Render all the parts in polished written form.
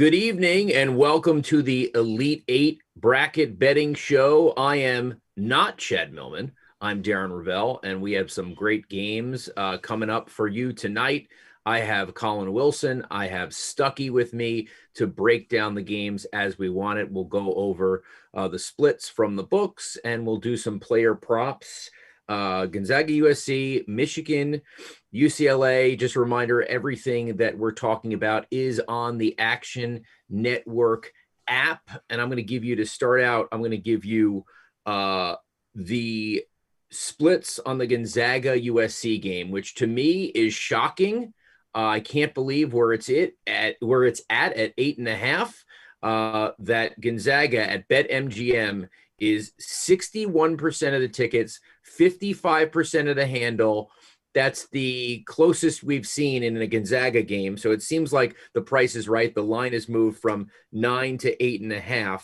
Good evening and welcome to the Elite Eight Bracket Betting Show. I am not Chad Millman. I'm Darren Ravel, and we have some great games coming up for you tonight. I have Colin Wilson. I have Stuckey with me to break down the games as we want it. We'll go over the splits from the books, and we'll do some player props. Gonzaga, USC, Michigan, UCLA. Just a reminder, everything that we're talking about is on the Action Network app. And I'm going to give you, to start out, I'm going to give you the splits on the Gonzaga USC game, which to me is shocking. I can't believe where it's at 8.5. That Gonzaga at BetMGM is 61% of the tickets, 55% of the handle. That's the closest we've seen in a Gonzaga game. So it seems like the price is right. The line has moved from 9 to 8.5.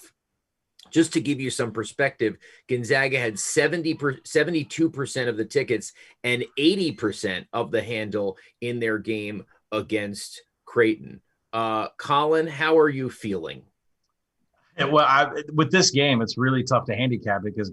Just to give you some perspective, Gonzaga had 72% of the tickets and 80% of the handle in their game against Creighton. Colin, how are you feeling? With this game, it's really tough to handicap because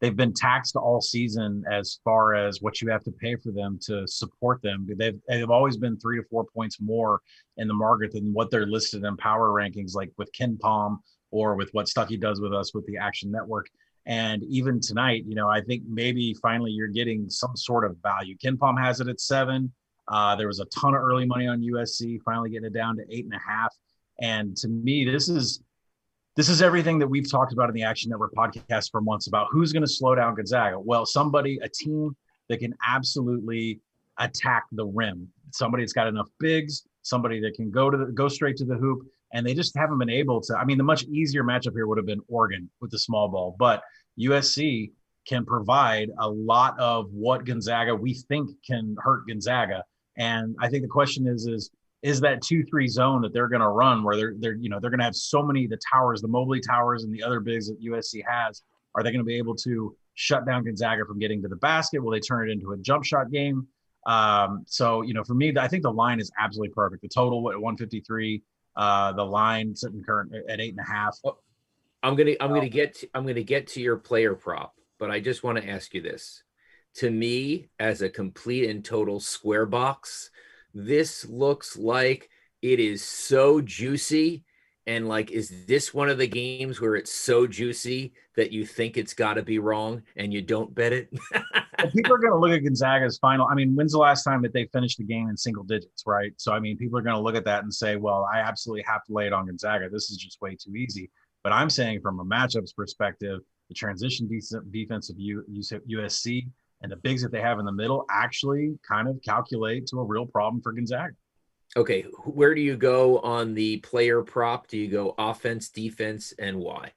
they've been taxed all season as far as what you have to pay for them to support them. They've always been 3 to 4 points more in the market than what they're listed in power rankings, like with KenPom or with what Stuckey does with us with the Action Network. And even tonight, I think maybe finally you're getting some sort of value. KenPom has it at 7. There was a ton of early money on USC, finally getting it down to 8.5. And to me, this is everything that we've talked about in the Action Network podcast for months about who's going to slow down Gonzaga. Well, a team that can absolutely attack the rim, somebody that's got enough bigs, somebody that can go straight to the hoop, and they just haven't been able to. I mean, the much easier matchup here would have been Oregon with the small ball, but USC can provide a lot of what Gonzaga we think can hurt Gonzaga. And I think the question is that 2-3 zone that they're going to run where they're going to have so many, the towers, the Mobley towers and the other bigs that USC has, are they going to be able to shut down Gonzaga from getting to the basket? Will they turn it into a jump shot game? So for me, I think the line is absolutely perfect. The total at 153, the line sitting current at 8.5. I'm going to get to your player prop, but I just want to ask you this. To me, as a complete and total square box, this looks like it is so juicy. And is this one of the games where it's so juicy that you think it's got to be wrong and you don't bet it? Well, people are going to look at Gonzaga's final. I mean, when's the last time that they finished the game in single digits, right? So, I mean, people are going to look at that and say, well, I absolutely have to lay it on Gonzaga. This is just way too easy. But I'm saying from a matchups perspective, the transition defense of USC and the bigs that they have in the middle actually kind of calculate to a real problem for Gonzaga. Okay, where do you go on the player prop? Do you go offense, defense, and why?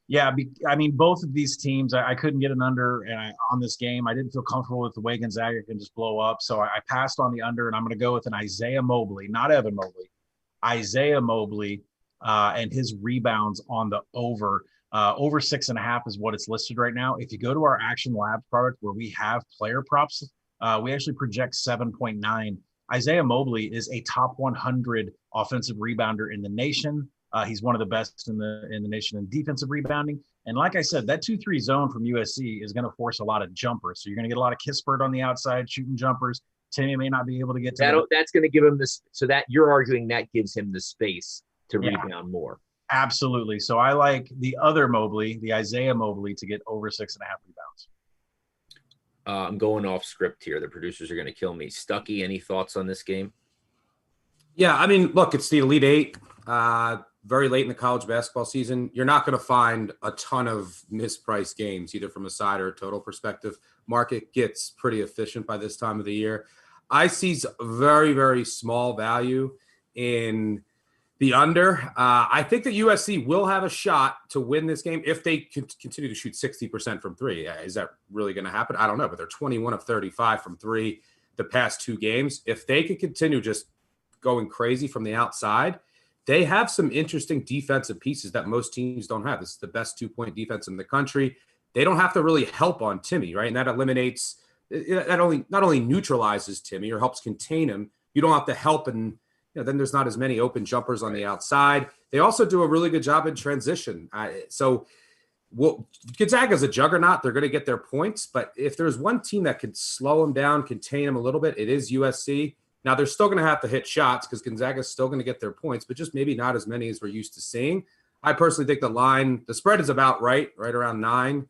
Yeah, I mean, both of these teams, I couldn't get an under on this game. I didn't feel comfortable with the way Gonzaga can just blow up. So I passed on the under, and I'm going to go with an Isaiah Mobley, not Evan Mobley. Isaiah Mobley and his rebounds on the over. Over 6.5 is what it's listed right now. If you go to our Action Labs product where we have player props, we actually project 7.9. Isaiah Mobley is a top 100 offensive rebounder in the nation. He's one of the best in the nation in defensive rebounding. And like I said, that 2-3 zone from USC is going to force a lot of jumpers. So you're going to get a lot of Kispert on the outside shooting jumpers. Timmy may not be able to get to that's going to give him this. So that you're arguing that gives him the space to rebound more. Absolutely. So I like the other Mobley, the Isaiah Mobley, to get over 6.5 rebounds. I'm going off script here. The producers are going to kill me. Stuckey, any thoughts on this game? Yeah, I mean, look, it's the Elite Eight. Very late in the college basketball season. You're not going to find a ton of mispriced games, either from a side or a total perspective. Market gets pretty efficient by this time of the year. I see very, very small value in the under. I think that USC will have a shot to win this game if they continue to shoot 60% from three. Is that really going to happen? I don't know, but they're 21 of 35 from three the past 2 games. If they could continue just going crazy from the outside, they have some interesting defensive pieces that most teams don't have. This is the best 2-point defense in the country. They don't have to really help on Timmy, right? And that not only neutralizes Timmy or helps contain him. You don't have to help and then there's not as many open jumpers on the outside. They also do a really good job in transition. Gonzaga's a juggernaut. They're going to get their points, but if there's one team that could slow them down, contain them a little bit, it is USC. Now, they're still going to have to hit shots because Gonzaga's still going to get their points, but just maybe not as many as we're used to the personally think the spread is about right around 9.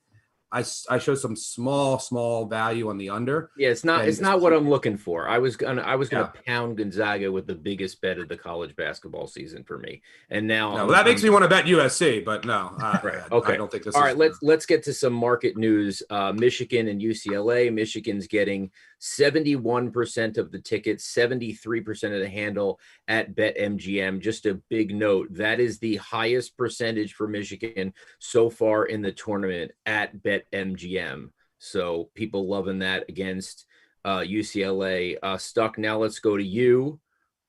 I show some small value on the under. Yeah, it's not what I'm looking for. I was gonna pound Gonzaga with the biggest bet of the college basketball season for me, and now that makes me want to bet USC, but no, right? Okay, I don't think this. All right, let's get to some market news. Michigan and UCLA. Michigan's getting 71% of the tickets, 73% of the handle at BetMGM. Just a big note, that is the highest percentage for Michigan so far in the tournament at BetMGM. So people loving that against UCLA. Stuck, now let's go to you.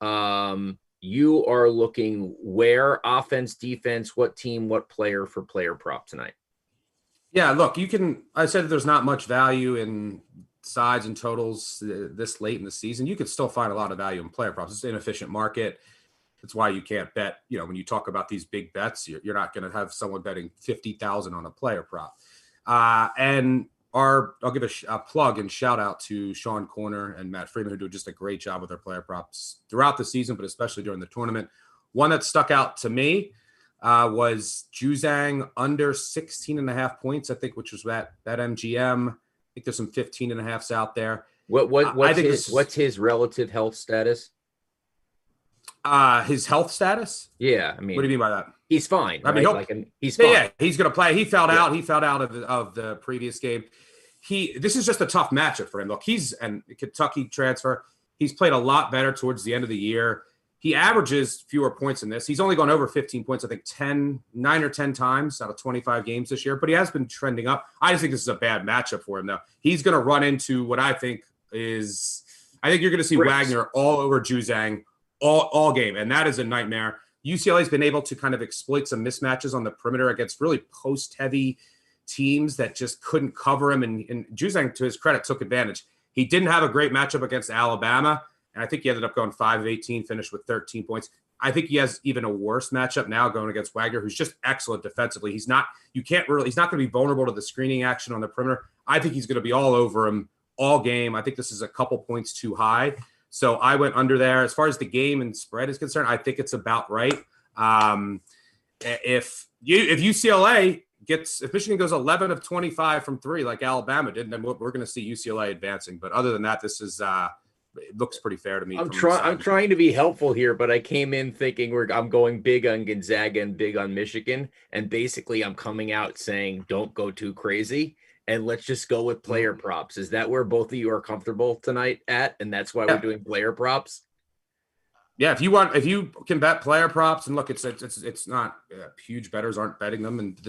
You are looking where? Offense, defense, what team, what player for player prop tonight? Yeah, look, I said that there's not much value in sides and totals this late in the season. You could still find a lot of value in player props. It's an inefficient market. That's why you can't bet. When you talk about these big bets, you're not going to have someone betting 50,000 on a player prop. And I'll give a plug and shout out to Sean Corner and Matt Freeman, who do just a great job with their player props throughout the season, but especially during the tournament. One that stuck out to me was Juzang under 16.5 points, I think, which was that MGM. I think there's some 15.5s out there. What's his relative health status? His health status? Yeah, I mean, what do you mean by that? He's fine. I mean, right? He's fine. Yeah, he's going to play. He fell out. He fell out of the previous game. This is just a tough matchup for him. Look, he's a Kentucky transfer. He's played a lot better towards the end of the year. He averages fewer points in this. He's only gone over 15 points, I think 9 or 10 times out of 25 games this year, but he has been trending up. I just think this is a bad matchup for him, though. He's going to run into what I think you're going to see Wagner all over Juzang all game, and that is a nightmare. UCLA's been able to kind of exploit some mismatches on the perimeter against really post-heavy teams that just couldn't cover him, and Juzang, to his credit, took advantage. He didn't have a great matchup against Alabama, and I think he ended up going 5 of 18, finished with 13 points. I think he has even a worse matchup now going against Wagner, who's just excellent defensively. He's not going to be vulnerable to the screening action on the perimeter. I think he's going to be all over him all game. I think this is a couple points too high. So I went under there. As far as the game and spread is concerned, I think it's about right. If Michigan goes 11 of 25 from 3 like Alabama did, then we're going to see UCLA advancing. But other than that, this is it looks pretty fair to me. I'm trying to be helpful here, but I came in thinking I'm going big on Gonzaga and big on Michigan, and basically I'm coming out saying don't go too crazy and let's just go with player props. Is that where both of you are comfortable tonight at? And that's why we're doing player props. Yeah, if you can bet player props, and look, it's not huge bettors aren't betting them, and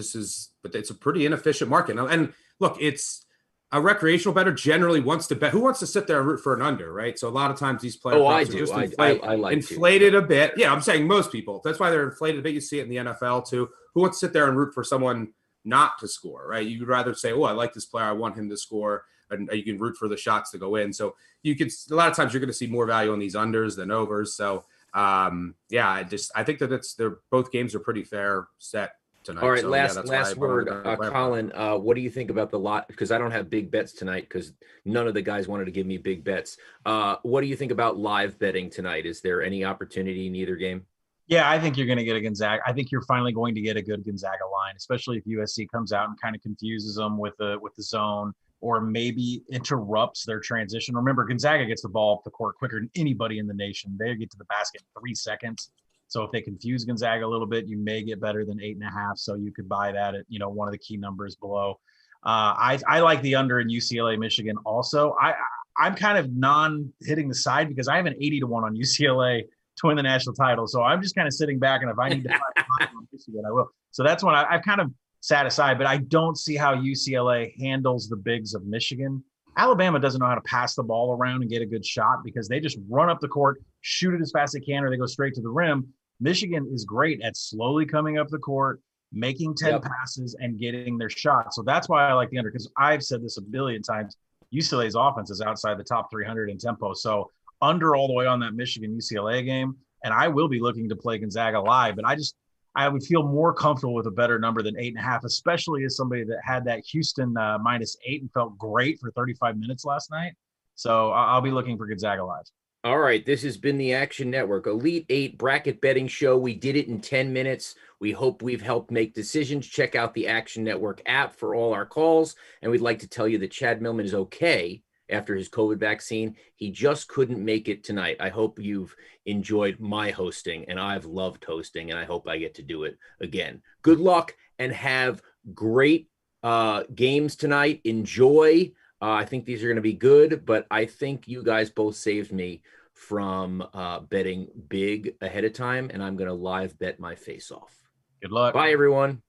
but it's a pretty inefficient market. And look, it's a recreational bettor generally wants to bet. Who wants to sit there and root for an under, right? So a lot of times these player props are just inflated a bit. Yeah, I'm saying most people. That's why they're inflated a bit. You see it in the NFL too. Who wants to sit there and root for someone not to score, right? You'd rather say, oh, I like this player, I want him to score, and you can root for the shots to go in. So a lot of times you're going to see more value on these unders than overs. So I think that both games are pretty fair set tonight. All right, so, last word, Colin. What do you think about the lot? Because I don't have big bets tonight because none of the guys wanted to give me big bets. What do you think about live betting tonight? Is there any opportunity in either game? Yeah, I think you're going to get a Gonzaga. I think you're finally going to get a good Gonzaga line, especially if USC comes out and kind of confuses them with the zone, or maybe interrupts their transition. Remember, Gonzaga gets the ball up the court quicker than anybody in the nation. They get to the basket in 3 seconds. So if they confuse Gonzaga a little bit, you may get better than 8.5. So you could buy that at one of the key numbers below. I like the under in UCLA Michigan also. I'm kind of non-hitting the side because I have an 80-1 on UCLA to win the national title. So I'm just kind of sitting back, and if I need to find on Michigan, I will. So that's when I've kind of sat aside, but I don't see how UCLA handles the bigs of Michigan. Alabama doesn't know how to pass the ball around and get a good shot because they just run up the court, shoot it as fast as they can, or they go straight to the rim. Michigan is great at slowly coming up the court, making 10 passes, and getting their shot. So that's why I like the under, because I've said this a billion times. UCLA's offense is outside the top 300 in tempo. So under all the way on that Michigan UCLA game. and I will be looking to play Gonzaga live. But I would feel more comfortable with a better number than 8.5, especially as somebody that had that Houston -8 and felt great for 35 minutes last night. So I'll be looking for Gonzaga live. All right, this has been the Action Network Elite 8 bracket betting show. We did it in 10 minutes. We hope we've helped make decisions. Check out the Action Network app for all our calls. And we'd like to tell you that Chad Millman is okay after his COVID vaccine. He just couldn't make it tonight. I hope you've enjoyed my hosting, and I've loved hosting, and I hope I get to do it again. Good luck and have great games tonight. Enjoy. I think these are going to be good, but I think you guys both saved me from betting big ahead of time, and I'm going to live bet my face off. Good luck. Bye, everyone.